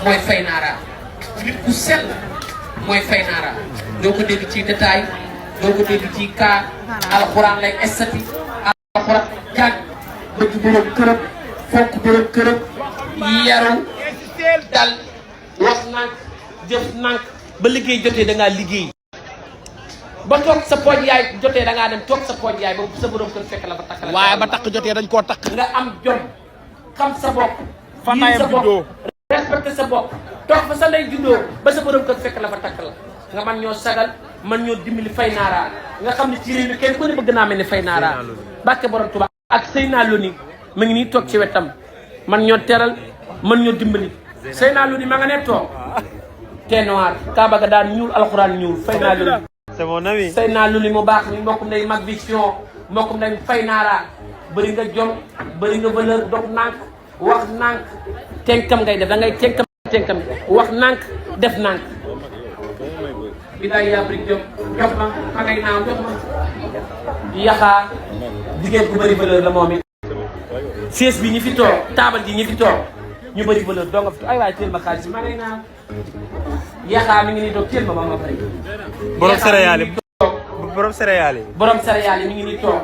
mooy fay naara nit ku sell mooy fay naara doo ko dégg ci détail doo ko dégg ci kaa alxuraan lay estati alxuraan jàng bëgg borom këram fonk borom këram yaru dal wax nànk jëf nànk ba liggéey jotee da ngaa liggéey ba toog sa pooj yaay jotee da ngaa dem toog sa pooj yaay ba sa borom kër fekk la ba takk la waaye ba takk jotee dañ koo takk nga am jom xam sa bopp fa ndayam juddoo respecté sa bopp toog fa sa ndey juddoo ba sa borom kër fekk la fa takk la nga man ñoo sagal man ñoo dimbali fay naara nga xam ne ci réew mi kenn ku ne bëgg naa mel ni fay naara bàkke borom Tuubaa ak Seyna Loni ma ngi nii toog ci wetam man ñoo teral man ñoo dimbali Seyna Loni ma nga ne toog te noir kaaba ga daan ñuul alxuraan ñuul fay naa Loni c'est mon ami Seyna Loni mu baax ni mbokkum day mag vision mbokkum day fay naara bëri nga jom bëri nga valeur dox nànk wax nànk tenkam ngay def da ngay tenkam wax nànk def nànk bi daay yabrik jom jox ma ngay naaw jox ma yaxaa jigéen bu bëri valeur la moom it siège bi ñi fi toog taabal ji ñi fi toog ñu bëri valeur doo nga fi ay waay teel ma xaalis ma ngay naaw yaxaa mi ngi nii toog teel ma ma pare borom céréales yi borom céréales yi borom céréales yi mi ngi nii toog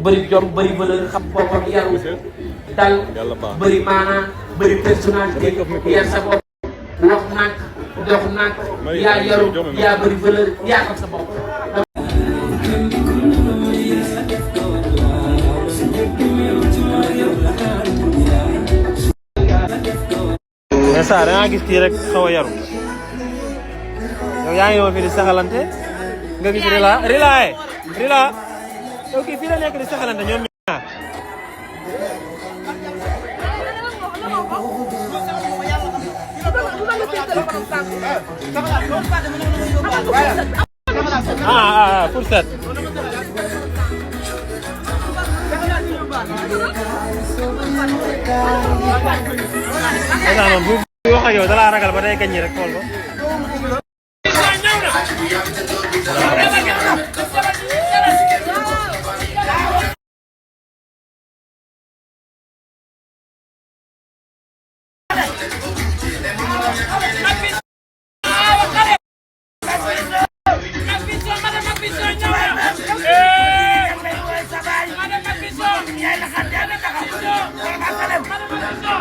bëri jom bëri valeur xam boppam yaru dal bëri maanaa bëri personnalité yar sa bopp wax nànk dox nànk yaa yaru yaa bëri valeur yaa xam sa bopp. mais ça da ngaa gis kii rek xaw a yaru yow yaa ngi woon fi di saxalante nga gis Rila yow kii fii la nekk di saxalante ñoom ñaar. Pour set. bu wax ak yow da laa ragal ba day gañ rek xool ko.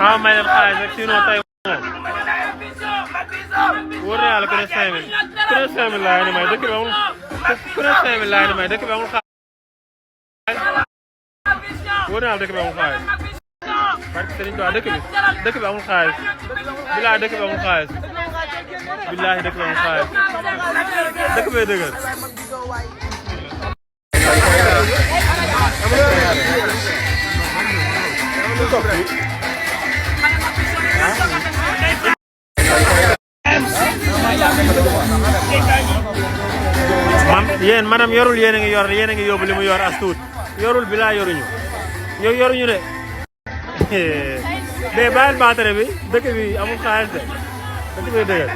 waaw may leen xaalis rek sinon tey wóor na yàlla ku ne 5000 laa ne may dëkk bi amul ku ne 5000 laa ne may dëkk bi amul xaalis wóor na yàlla dëkk bi amul xaalis parce que Serigne Touba dëkk bi amul xaalis bilaay dëkk bi amul xaalis bilaay dëkk bi amul xaalis dëkk bee dëgër. yéen maanaam yorul yéen a ngi yor yéen a ngi yóbbu li mu yor as tuut yorul bi laa yoruñu yow yoruñu de mais bàyyil baatare bi dëkk bi amul xaalis de dëkk bi dëgër.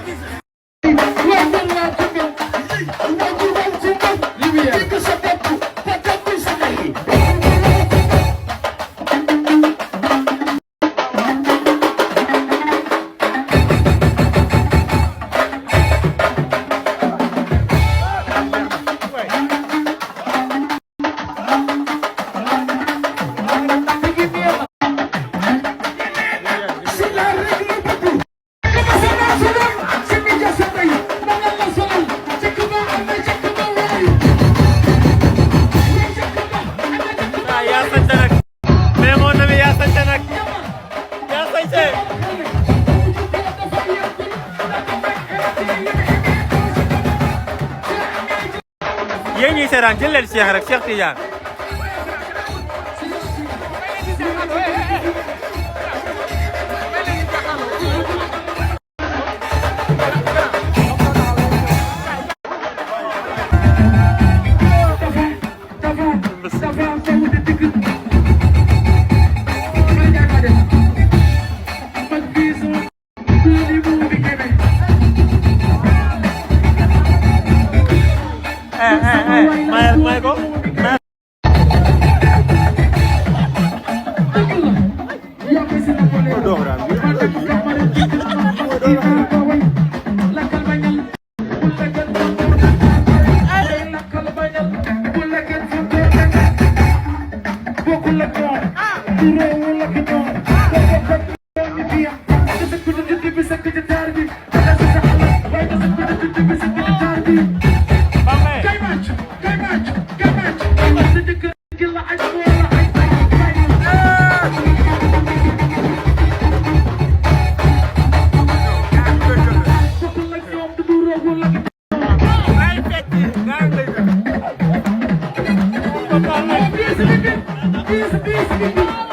yéen ñii seeraan jël leen Cheikh rek Cheikh Tidiane may ko Peace,